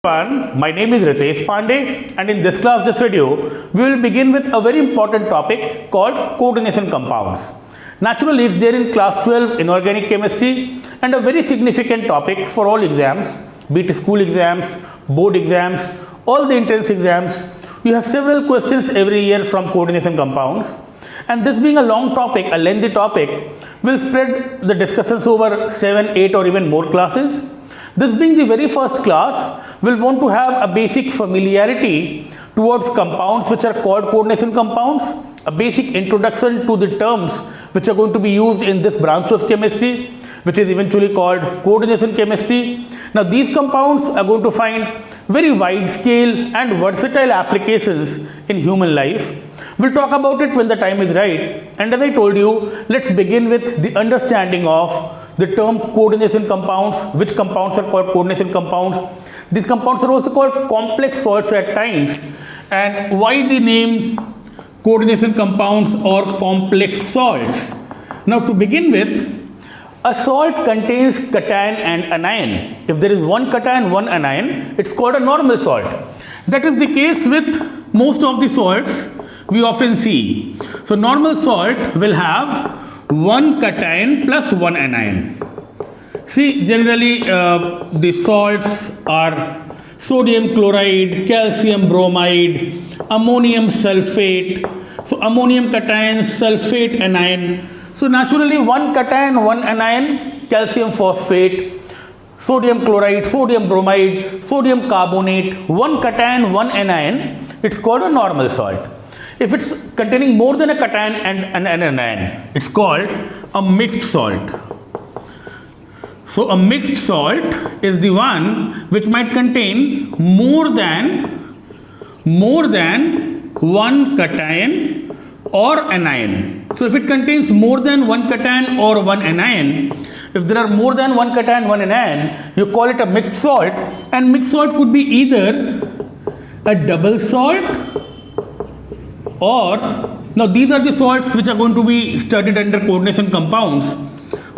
My name is Ritesh Pandey, and in this class, this video, we will begin with a very important topic called coordination compounds. Naturally, it's there in class 12 inorganic chemistry and a very significant topic for all exams, be it school exams, board exams, all the entrance exams. You have several questions every year from coordination compounds. And this being a long topic, a lengthy topic, will spread the discussions over 7, 8 or even more classes. This being the very first class, we'll want to have a basic familiarity towards compounds which are called coordination compounds, a basic introduction to the terms which are going to be used in this branch of chemistry, which is eventually called coordination chemistry. Now these compounds are going to find very wide scale and versatile applications in human life. We'll talk about it when the time is right, and as I told you, let's begin with the understanding of the term coordination compounds, which compounds are called coordination compounds. These compounds are also called complex salts at times, and why the name coordination compounds or complex salts. Now to begin with, a salt contains cation and anion. If there is one cation, one anion, it's called a normal salt. That is the case with most of the salts we often see. So normal salt will have one cation plus one anion. See, generally the salts are sodium chloride, calcium bromide, ammonium sulfate. So ammonium cation, sulfate anion. So naturally one cation, one anion, calcium phosphate, sodium chloride, sodium bromide, sodium carbonate, one cation, one anion, it's called a normal salt. If it's containing more than a cation and an anion, it's called a mixed salt. So a mixed salt is the one which might contain more than one cation or anion. So if it contains more than one cation or one anion, if there are more than one cation, one anion, you call it a mixed salt, and mixed salt could be either a double salt or, now these are the salts which are going to be studied under coordination compounds,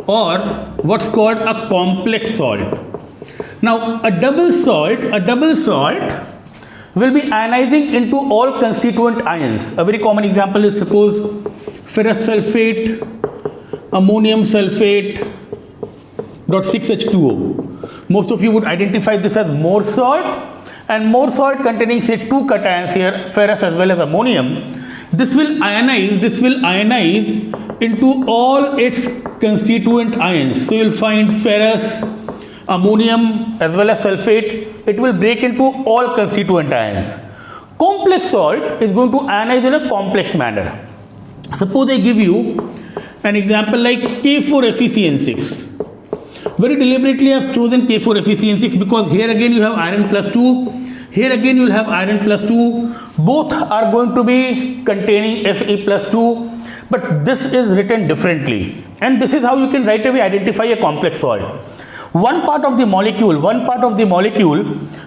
or what's called a complex salt. Now a double salt will be ionizing into all constituent ions. A very common example is, suppose, ferrous sulfate, ammonium sulfate, .6H2O. Most of you would identify this as more salt, and more salt containing say two cations here, ferrous as well as ammonium. This will ionize into all its constituent ions. So you will find ferrous, ammonium as well as sulfate. It will break into all constituent ions. Complex salt is going to ionize in a complex manner. Suppose I give you an example like K4FeCN6. Very deliberately I have chosen K4FeCN6 because here again you have iron plus 2, here again you will have iron plus 2. Both are going to be containing Fe plus 2, but this is written differently, and this is how you can right away identify a complex salt. One part of the molecule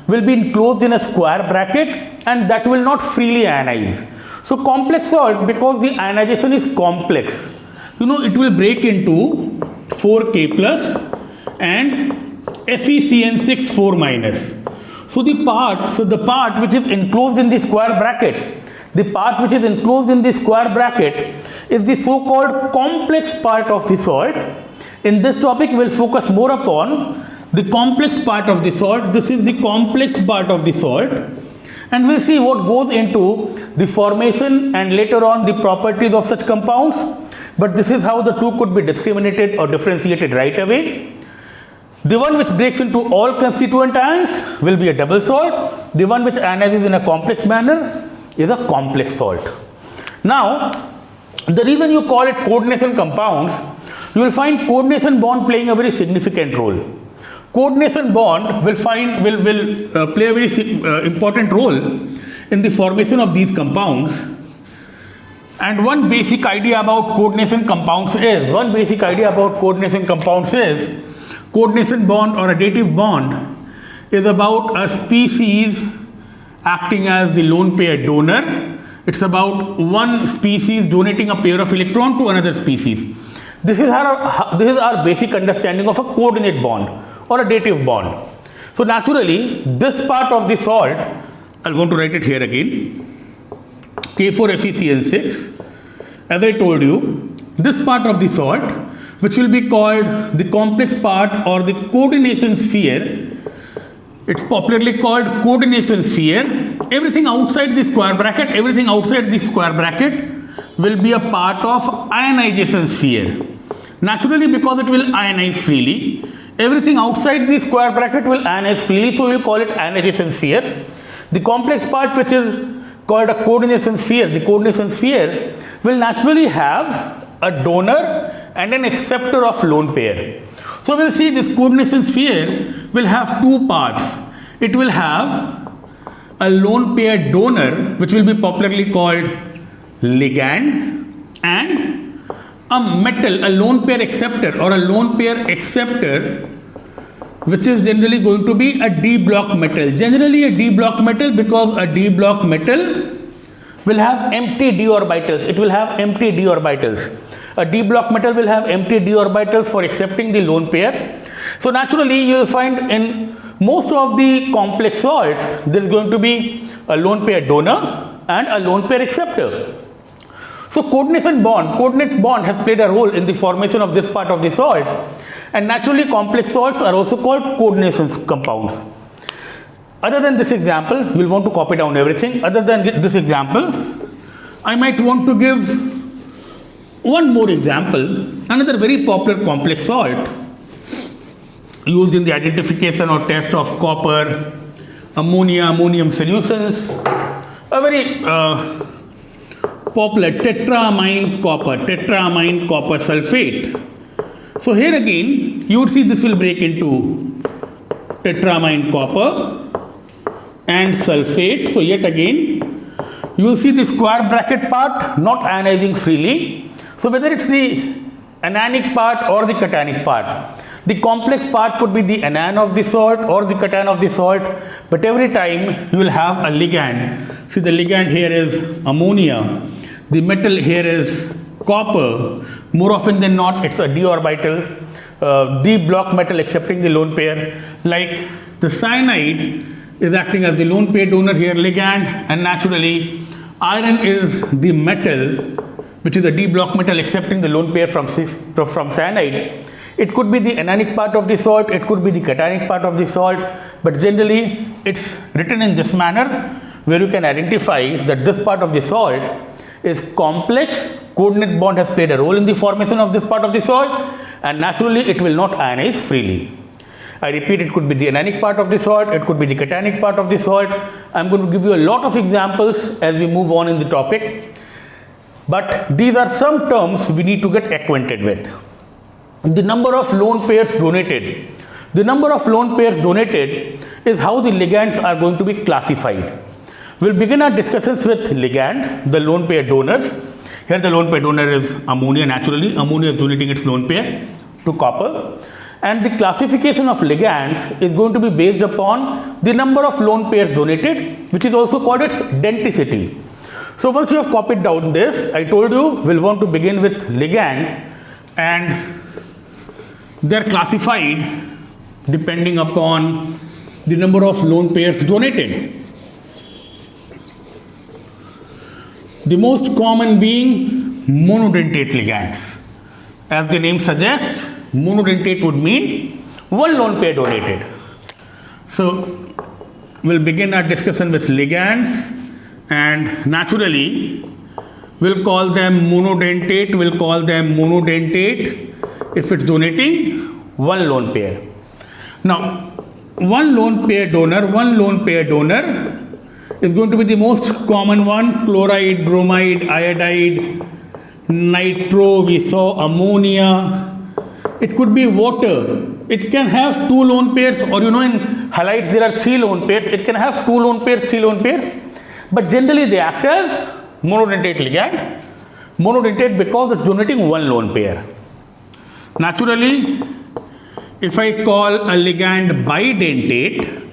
will be enclosed in a square bracket, and that will not freely ionize. So complex salt, because the ionization is complex, it will break into 4K plus and FeCN6 4 minus. So the part which is enclosed in the square bracket, is the so-called complex part of the salt. In this topic, we will focus more upon the complex part of the salt. This is the complex part of the salt, and we'll see what goes into the formation and later on the properties of such compounds. But this is how the two could be discriminated or differentiated right away. The one which breaks into all constituent ions will be a double salt. The one which ionizes in a complex manner is a complex salt. Now, the reason you call it coordination compounds, you will find coordination bond playing a very significant role. Coordination bond will play a very important role in the formation of these compounds. And one basic idea about coordination compounds is, coordination bond or additive bond is about a species acting as the lone pair donor. It's about one species donating a pair of electron to another species. This is our basic understanding of a coordinate bond or a dative bond. So So naturally, this part of the salt, I'm going to write it here again, K4FeCN6. As I told you, this part of the salt, which will be called the complex part or the coordination sphere, it's popularly called coordination sphere. Everything outside the square bracket, will be a part of ionization sphere. Naturally, because it will ionize freely, everything outside the square bracket will ionize freely, so we will call it ionization sphere. The complex part, which is called a coordination sphere, the coordination sphere will naturally have a donor and an acceptor of lone pair. So we'll see this coordination sphere will have two parts. It will have a lone pair donor, which will be popularly called ligand, and a metal, a lone pair acceptor or a lone pair acceptor, which is generally going to be a D block metal. Generally a D block metal, because a D block metal will have empty d orbitals. It will have empty d orbitals. A D block metal will have empty d orbitals for accepting the lone pair. So naturally you will find in most of the complex salts there is going to be a lone pair donor and a lone pair acceptor. So coordinate bond has played a role in the formation of this part of the salt, and naturally complex salts are also called coordination compounds. Other than this example, you will want to copy down everything. Other than this example, I might want to give one more example, another very popular complex salt used in the identification or test of copper, ammonia, ammonium solutions, a very popular tetramine copper sulfate. So here again you would see this will break into tetramine copper and sulfate. So yet again you will see the square bracket part not ionizing freely. So whether it's the anionic part or the cationic part, the complex part could be the anion of the salt or the cation of the salt, but every time you will have a ligand. See, the ligand here is ammonia, the metal here is copper. More often than not it's a d orbital, D block metal accepting the lone pair. Like the cyanide is acting as the lone pair donor here, ligand, and naturally iron is the metal, which is a D block metal accepting the lone pair from cyanide. It could be the anionic part of the salt, it could be the cationic part of the salt, but generally it's written in this manner where you can identify that this part of the salt is complex. Coordinate bond has played a role in the formation of this part of the salt, and naturally it will not ionize freely. I repeat, it could be the anionic part of the salt, it could be the cationic part of the salt. I'm going to give you a lot of examples as we move on in the topic, but these are some terms we need to get acquainted with. The number of lone pairs donated. The number of lone pairs donated is how the ligands are going to be classified. We'll begin our discussions with ligand, the lone pair donors. Here the lone pair donor is ammonia. Naturally, ammonia is donating its lone pair to copper. And the classification of ligands is going to be based upon the number of lone pairs donated, which is also called its denticity. So once you have copied down this, I told you we'll want to begin with ligand, and they're classified depending upon the number of lone pairs donated. The most common being monodentate ligands. As the name suggests, monodentate would mean one lone pair donated. So we'll begin our discussion with ligands, and naturally we'll call them monodentate. We'll call them monodentate if it's donating one lone pair. Now, one lone pair donor is going to be the most common one: chloride, bromide, iodide, nitro, we saw ammonia. It could be water. It can have two lone pairs, or in halides there are three lone pairs. It can have two lone pairs, three lone pairs, but generally they act as monodentate ligand. Monodentate because it's donating one lone pair. Naturally, if I call a ligand bidentate,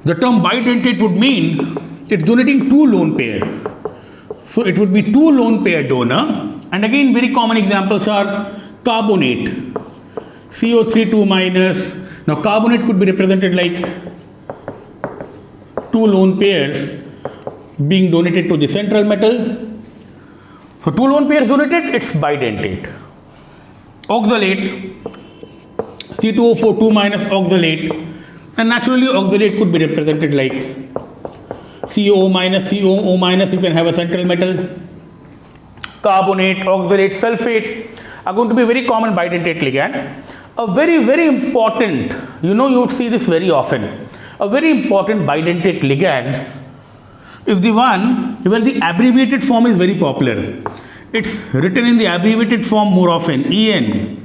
the term bidentate would mean it's donating two lone pair. So it would be two lone pair donor, and again very common examples are carbonate, CO3 2 minus, Now carbonate could be represented like two lone pairs being donated to the central metal. So two lone pairs donated, it's bidentate. Oxalate, C2O4 2 minus oxalate, and naturally oxalate could be represented like COO minus, COO minus, you can have a central metal. Carbonate, oxalate, sulfate are going to be very common bidentate ligand. A very important, you would see this very often, a very important bidentate ligand is the one where the abbreviated form is very popular. It's written in the abbreviated form more often. EN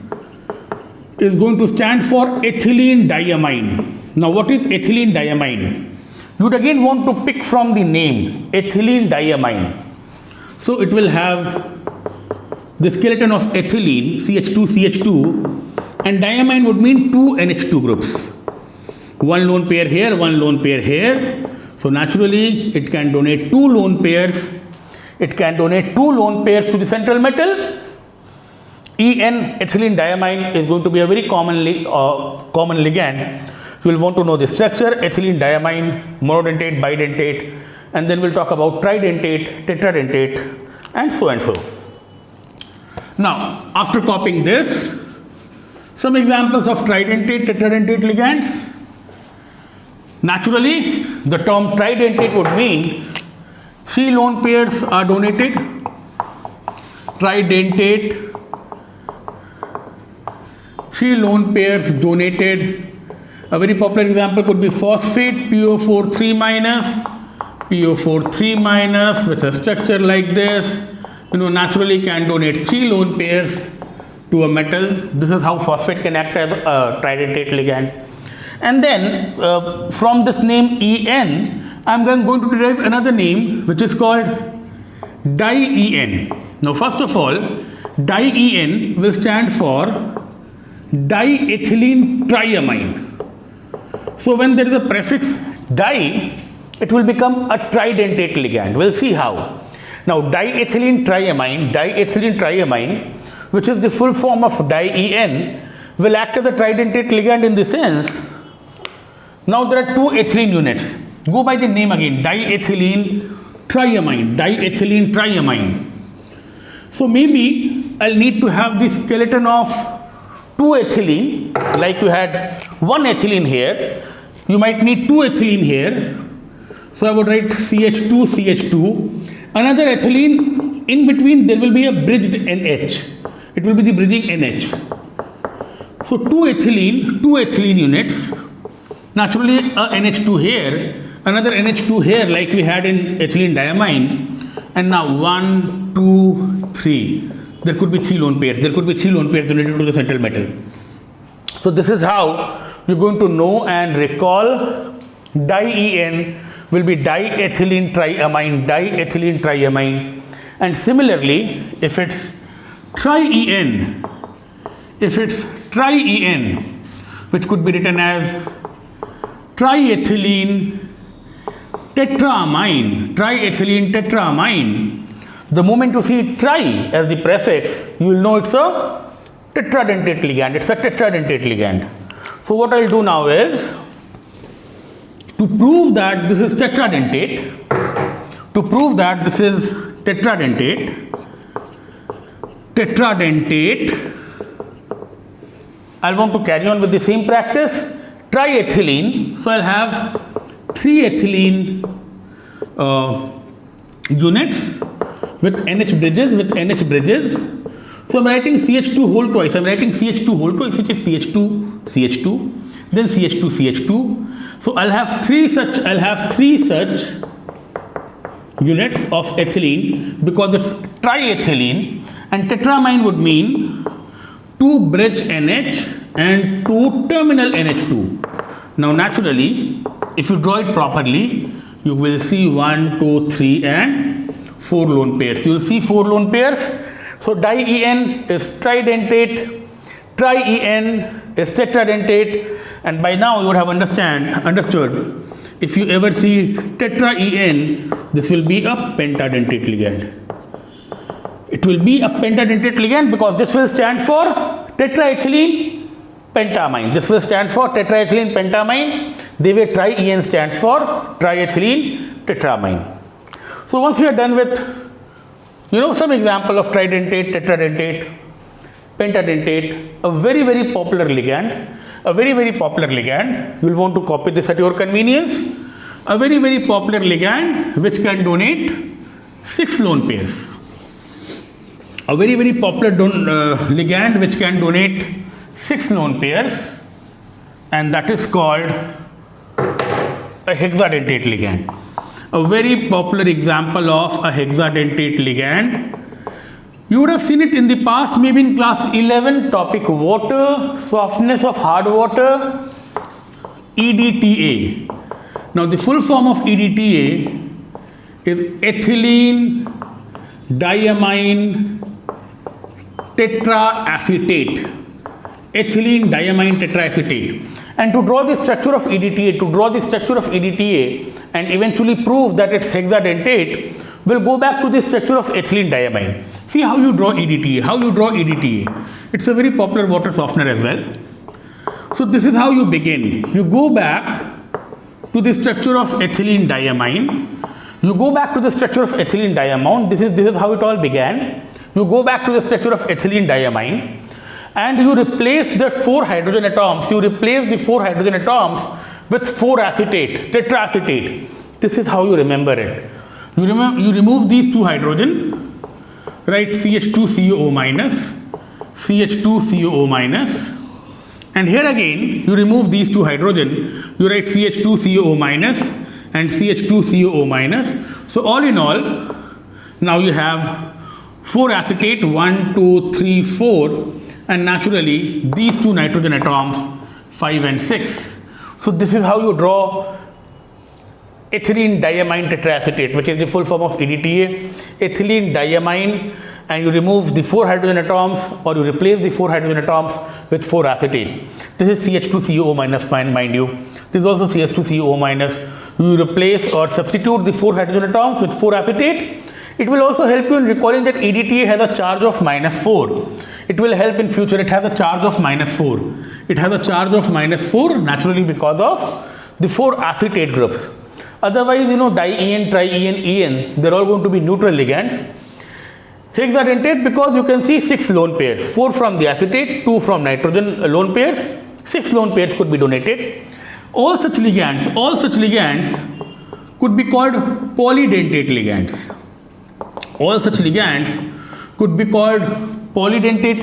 is going to stand for ethylene diamine. Now what is ethylene diamine? You would again want to pick from the name, ethylene diamine. So it will have the skeleton of ethylene, CH2, and diamine would mean two NH2 groups. One lone pair here, one lone pair here. So naturally it can donate two lone pairs. It can donate two lone pairs to the central metal. En, ethylene diamine, is going to be a very common ligand. You will want to know the structure, ethylene diamine, monodentate, bidentate, and then we'll talk about tridentate, tetradentate, and so and so. Now, after copying this, some examples of tridentate, tetradentate ligands. Naturally, the term tridentate would mean three lone pairs are donated. Tridentate, three lone pairs donated. A very popular example could be phosphate, PO4 3 minus, PO4 3 minus with a structure like this. Naturally can donate three lone pairs to a metal. This is how phosphate can act as a tridentate ligand. And then from this name En, I am going to derive another name which is called di-En. Now first of all, di-En will stand for diethylene triamine. So when there is a prefix di, it will become a tridentate ligand. We'll see how. Now diethylene triamine, which is the full form of di-En, will act as a tridentate ligand in the sense. Now there are two ethylene units. Go by the name again, diethylene triamine. So maybe I'll need to have the skeleton of two ethylene, like you had one ethylene here. You might need two ethylene here. So I would write CH2. Another ethylene, in between there will be a bridged NH. It will be the bridging NH. So two ethylene units. Naturally a NH2 here, another NH2 here like we had in ethylene diamine, and now 1, 2, 3. There could be three lone pairs. There could be three lone pairs donated to the central metal. So this is how you're going to know and recall. Di-En will be diethylene triamine. And similarly, if it's tri-En, which could be written as triethylene tetraamine. The moment you see tri as the prefix, you will know it's a tetradentate ligand. So what I'll do now is, to prove that this is tetradentate, I'll want to carry on with the same practice. Triethylene, so I'll have three ethylene units with NH bridges. So I'm writing CH2 whole twice. Which is CH2, then CH2. So I'll have three such units of ethylene because it's triethylene, and tetramine would mean two bridge NH and two terminal NH2. Now naturally, if you draw it properly, you will see 1, 2, 3 and 4 lone pairs. You will see 4 lone pairs. So di-En is tridentate, tri-En is tetradentate, and by now you would have understood. If you ever see tetra-En, this will be a pentadentate ligand. It will be a pentadentate ligand because this will stand for tetraethylene pentamine. This will stand for tetraethylene pentamine. The way tri-en stands for triethylene tetramine. So once we are done with some example of tridentate, tetradentate, pentadentate, a very popular ligand, you will want to copy this at your convenience. A very popular ligand which can donate 6 lone pairs. A very popular ligand which can donate 6 lone pairs, and that is called a hexadentate ligand. A very popular example of a hexadentate ligand. You would have seen it in the past, maybe in class 11, topic water, softness of hard water, EDTA. Now the full form of EDTA is ethylene diamine tetraacetate. Ethylene diamine tetraacetate. And to draw the structure of EDTA, and eventually prove that it's hexadentate, we'll go back to the structure of ethylene diamine. See how you draw EDTA. It's a very popular water softener as well. So this is how you begin. You go back to the structure of ethylene diamine. This is how it all began. You go back to the structure of ethylene diamine, and you replace the 4 hydrogen atoms. With 4-acetate, tetraacetate. This is how you remember it. You remove these 2 hydrogen, write CH2COO minus, and here again you remove these 2 hydrogen, you write CH2COO minus and CH2COO minus. So all in all, now you have 4-acetate, 1, 2, 3, 4, and naturally these 2 nitrogen atoms, 5 and 6. So this is how you draw ethylene diamine tetraacetate, which is the full form of EDTA. Ethylene diamine, and you remove the 4 hydrogen atoms, or you replace the 4 hydrogen atoms with 4-acetate. This is CH2COO minus, mind you. This is also CH2COO minus. You replace or substitute the 4 hydrogen atoms with 4-acetate. It will also help you in recalling that EDTA has a charge of -4. It will help in future. It has a charge of -4. Naturally because of the 4 acetate groups. Otherwise, di-en, tri-en, en, they're all going to be neutral ligands. Hexadentate, because you can see 6 lone pairs, 4 from the acetate, 2 from nitrogen lone pairs, 6 lone pairs could be donated. All such ligands could be called polydentate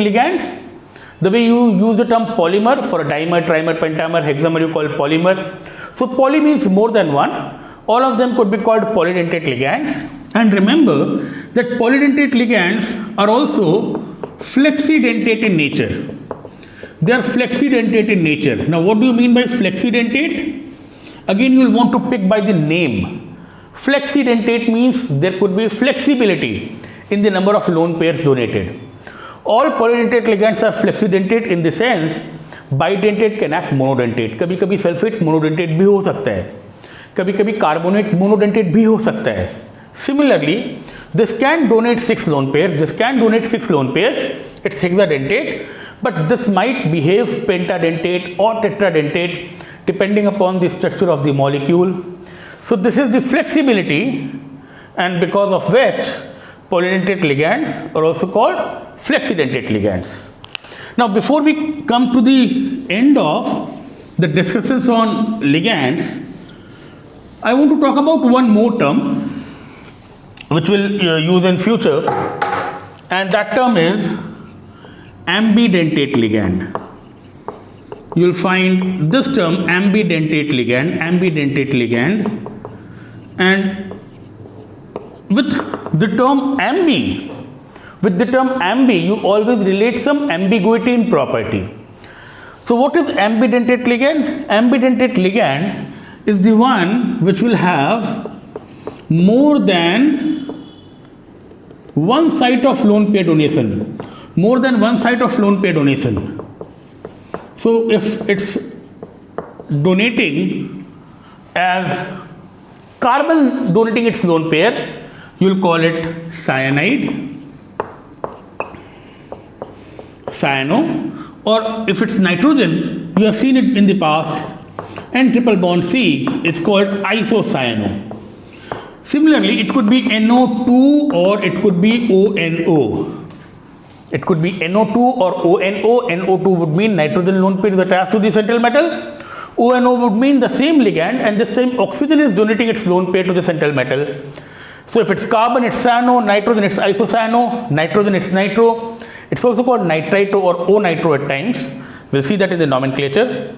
ligands. The way you use the term polymer for a dimer, trimer, pentamer, hexamer, you call it polymer. So poly means more than one. All of them could be called polydentate ligands. And remember that polydentate ligands are also flexidentate in nature. They are flexidentate in nature. Now what do you mean by flexidentate? Again, you will want to pick by the name. Flexidentate means there could be flexibility in the number of lone pairs donated. All polydentate ligands are flexidentate in the sense bidentate can act monodentate. कभी कभी sulphate monodentate भी हो सकता है, कभी कभी carbonate monodentate भी हो सकता है. Similarly, this can donate 6 lone pairs. It's hexadentate, but this might behave pentadentate or tetradentate depending upon the structure of the molecule. So this is the flexibility, and because of which polydentate ligands are also called flexidentate ligands. Now before we come to the end of the discussions on ligands, I want to talk about one more term which we'll use in future, and that term is ambidentate ligand. You'll find this term ambidentate ligand, and with the term ambi, you always relate some ambiguity in property. So what is ambidentate ligand? Ambidentate ligand is the one which will have more than one site of lone pair donation. So if it's donating as carbon donating its lone pair, you will call it cyano, or if it's nitrogen, you have seen it in the past, N triple bond C is called isocyano. Similarly, it could be NO2 or it could be ONO. It could be NO2 or ONO. NO2 would mean nitrogen lone pair is attached to the central metal. ONO would mean the same ligand, and this time oxygen is donating its lone pair to the central metal. So if it's carbon, it's cyano, nitrogen, it's isocyano, nitrogen, it's nitro. It's also called nitrito or O-nitro at times. We'll see that in the nomenclature.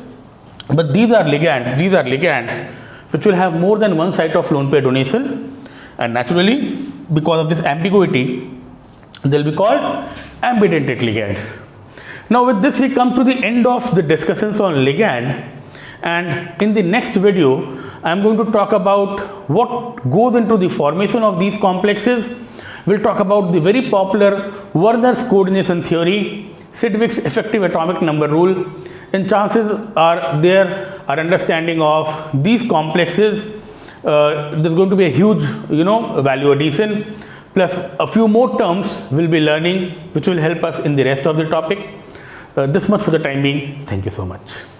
But these are ligands which will have more than one site of lone pair donation, and naturally, because of this ambiguity, they'll be called ambidentate ligands. Now with this we come to the end of the discussions on ligand, and in the next video I am going to talk about what goes into the formation of these complexes. We'll talk about the very popular Werner's coordination theory, Sidgwick's effective atomic number rule, and chances are there our understanding of these complexes. There's going to be a huge value addition, plus a few more terms we'll be learning which will help us in the rest of the topic. This much for the time being. Thank you so much.